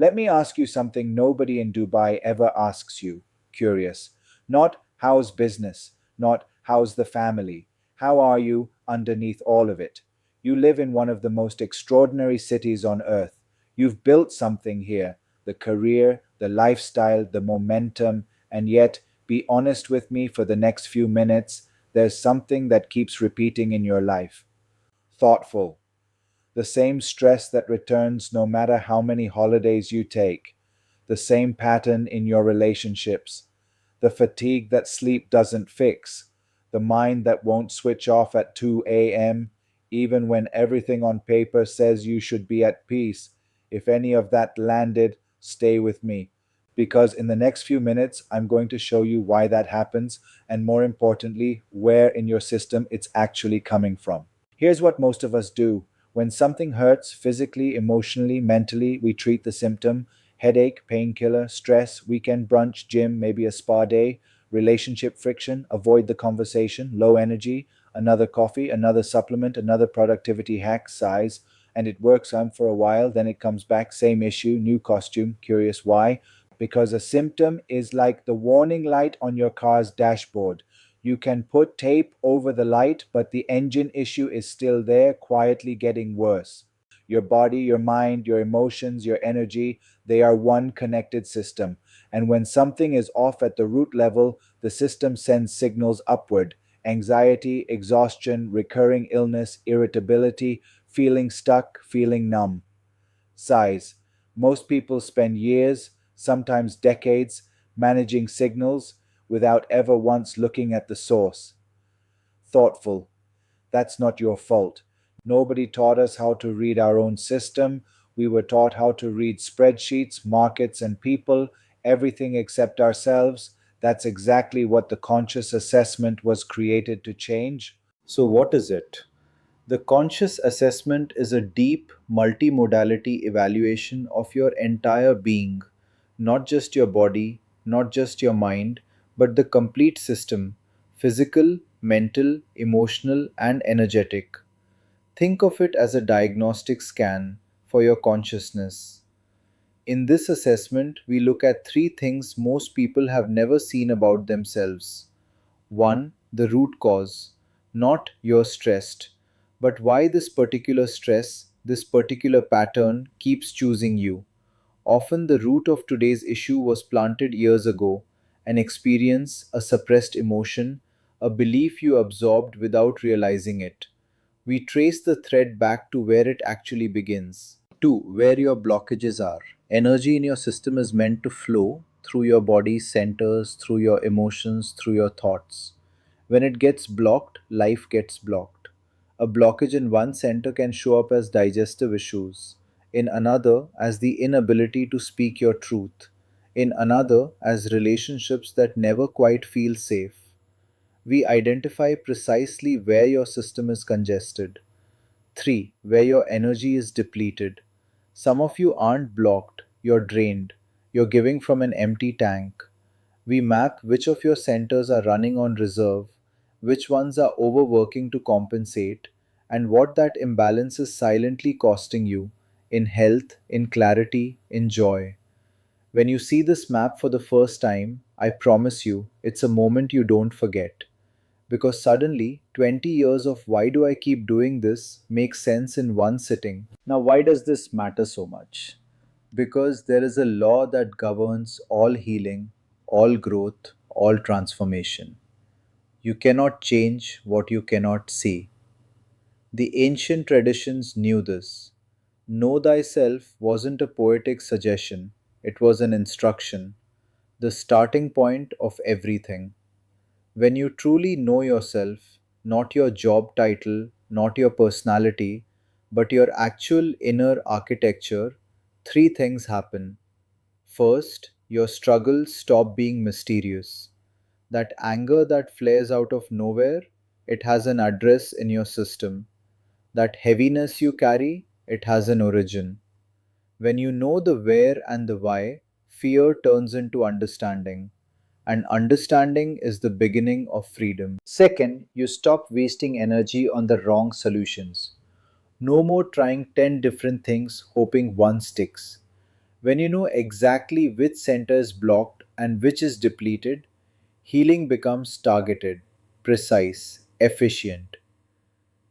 Let me ask you something nobody in Dubai ever asks you. Curious. Not how's business, not how's the family. How are you underneath all of it? You live in one of the most extraordinary cities on earth. You've built something here, the career, the lifestyle, the momentum, and yet, be honest with me for the next few minutes, there's something that keeps repeating in your life. Thoughtful. The same stress that returns no matter how many holidays you take, the same pattern in your relationships, the fatigue that sleep doesn't fix, the mind that won't switch off at 2 a.m., even when everything on paper says you should be at peace. If any of that landed, stay with me. Because in the next few minutes, I'm going to show you why that happens, and more importantly, where in your system it's actually coming from. Here's what most of us do. When something hurts physically, emotionally, mentally, we treat the symptom: headache, painkiller, stress, weekend brunch, gym, maybe a spa day, relationship friction, avoid the conversation, low energy, another coffee, another supplement, another productivity hack, size, and it works on for a while, then it comes back, same issue, new costume. Curious why? Because a symptom is like the warning light on your car's dashboard. You can put tape over the light, but the engine issue is still there, quietly getting worse. Your body, your mind, your emotions, your energy, they are one connected system. And when something is off at the root level, the system sends signals upward: anxiety, exhaustion, recurring illness, irritability, feeling stuck, feeling numb. Size. Most people spend years, sometimes decades, managing signals without ever once looking at the source. Thoughtful. That's not your fault. Nobody taught us how to read our own system. We were taught how to read spreadsheets, markets, and people, everything except ourselves. That's exactly what the conscious assessment was created to change. So, what is it? The conscious assessment is a deep, multimodality evaluation of your entire being, not just your body, not just your mind, but the complete system: physical, mental, emotional, and energetic. Think of it as a diagnostic scan for your consciousness. In this assessment, we look at three things most people have never seen about themselves. 1. The root cause. Not you're stressed, but why this particular stress, this particular pattern keeps choosing you. Often the root of today's issue was planted years ago: an experience, a suppressed emotion, a belief you absorbed without realizing it. We trace the thread back to where it actually begins. 2. Where your blockages are. Energy in your system is meant to flow through your body centers, through your emotions, through your thoughts. When it gets blocked, life gets blocked. A blockage in one center can show up as digestive issues, in another, as the inability to speak your truth, in another, as relationships that never quite feel safe. We identify precisely where your system is congested. 3. Where your energy is depleted. Some of you aren't blocked, you're drained. You're giving from an empty tank. We map which of your centers are running on reserve, which ones are overworking to compensate, and what that imbalance is silently costing you in health, in clarity, in joy. When you see this map for the first time, I promise you, it's a moment you don't forget. Because suddenly, 20 years of why do I keep doing this makes sense in one sitting. Now, why does this matter so much? Because there is a law that governs all healing, all growth, all transformation. You cannot change what you cannot see. The ancient traditions knew this. Know thyself wasn't a poetic suggestion, it was an instruction, the starting point of everything. When you truly know yourself, not your job title, not your personality, but your actual inner architecture, three things happen. First, your struggles stop being mysterious. That anger that flares out of nowhere, it has an address in your system. That heaviness you carry, it has an origin. When you know the where and the why, fear turns into understanding. And understanding is the beginning of freedom. Second, you stop wasting energy on the wrong solutions. No more trying 10 different things hoping one sticks. When you know exactly which center is blocked and which is depleted, healing becomes targeted, precise, efficient.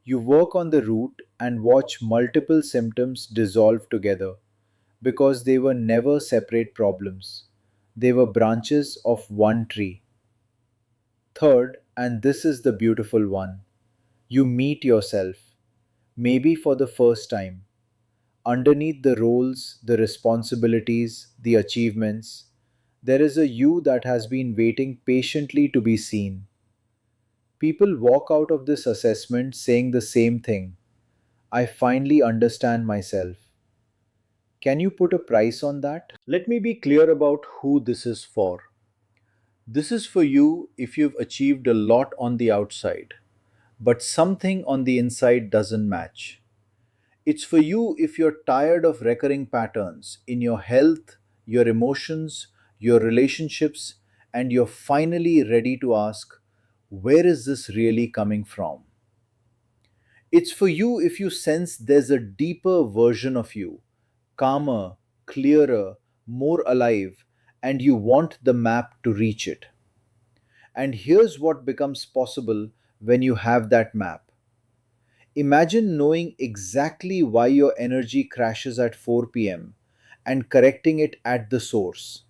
You work on the root and watch multiple symptoms dissolve together because they were never separate problems. They were branches of one tree. Third, and this is the beautiful one, you meet yourself, maybe for the first time. Underneath the roles, the responsibilities, the achievements, there is a you that has been waiting patiently to be seen. People walk out of this assessment saying the same thing: I finally understand myself. Can you put a price on that? Let me be clear about who this is for. This is for you if you've achieved a lot on the outside, but something on the inside doesn't match. It's for you if you're tired of recurring patterns in your health, your emotions, your relationships, and you're finally ready to ask, where is this really coming from? It's for you if you sense there's a deeper version of you, calmer, clearer, more alive, and you want the map to reach it. And here's what becomes possible when you have that map. Imagine knowing exactly why your energy crashes at 4 pm and correcting it at the source.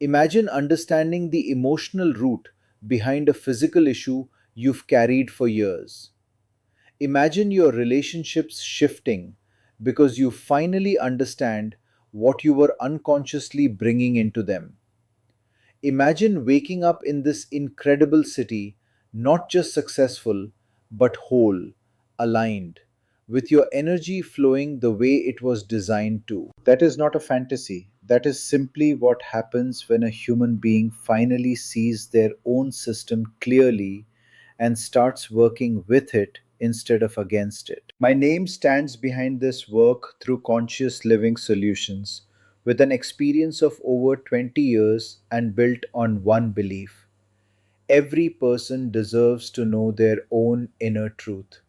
Imagine understanding the emotional root behind a physical issue you've carried for years. Imagine your relationships shifting because you finally understand what you were unconsciously bringing into them. Imagine waking up in this incredible city, not just successful, but whole, aligned, with your energy flowing the way it was designed to. That is not a fantasy. That is simply what happens when a human being finally sees their own system clearly and starts working with it instead of against it. My name stands behind this work through Conscious Living Solutions, with an experience of over 20 years and built on one belief: every person deserves to know their own inner truth.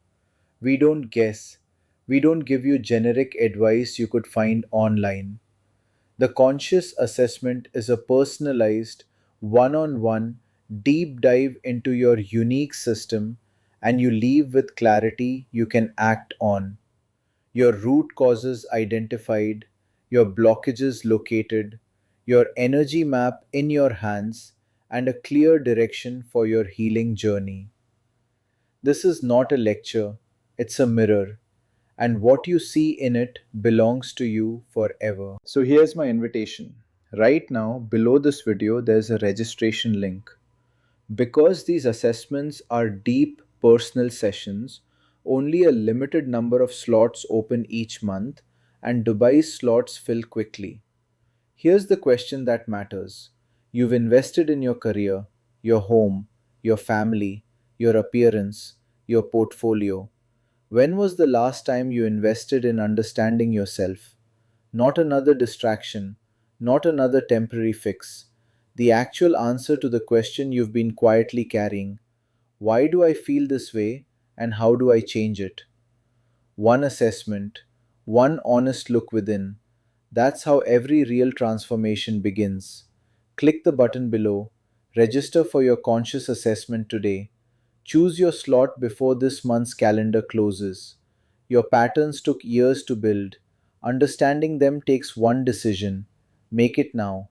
We don't guess, we don't give you generic advice you could find online. The conscious assessment is a personalized, one on one, deep dive into your unique system, and you leave with clarity you can act on. Your root causes identified, your blockages located, your energy map in your hands, and a clear direction for your healing journey. This is not a lecture, it's a mirror, and what you see in it belongs to you forever. So here's my invitation. Right now, below this video, there's a registration link. Because these assessments are deep personal sessions, only a limited number of slots open each month, and Dubai's slots fill quickly. Here's the question that matters: you've invested in your career, your home, your family, your appearance, your portfolio. When was the last time you invested in understanding yourself? Not another distraction, not another temporary fix. The actual answer to the question you've been quietly carrying: why do I feel this way and how do I change it? One assessment, one honest look within. That's how every real transformation begins. Click the button below, register for your conscious assessment today. Choose your slot before this month's calendar closes. Your patterns took years to build. Understanding them takes one decision. Make it now.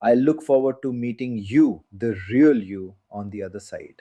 I look forward to meeting you, the real you, on the other side.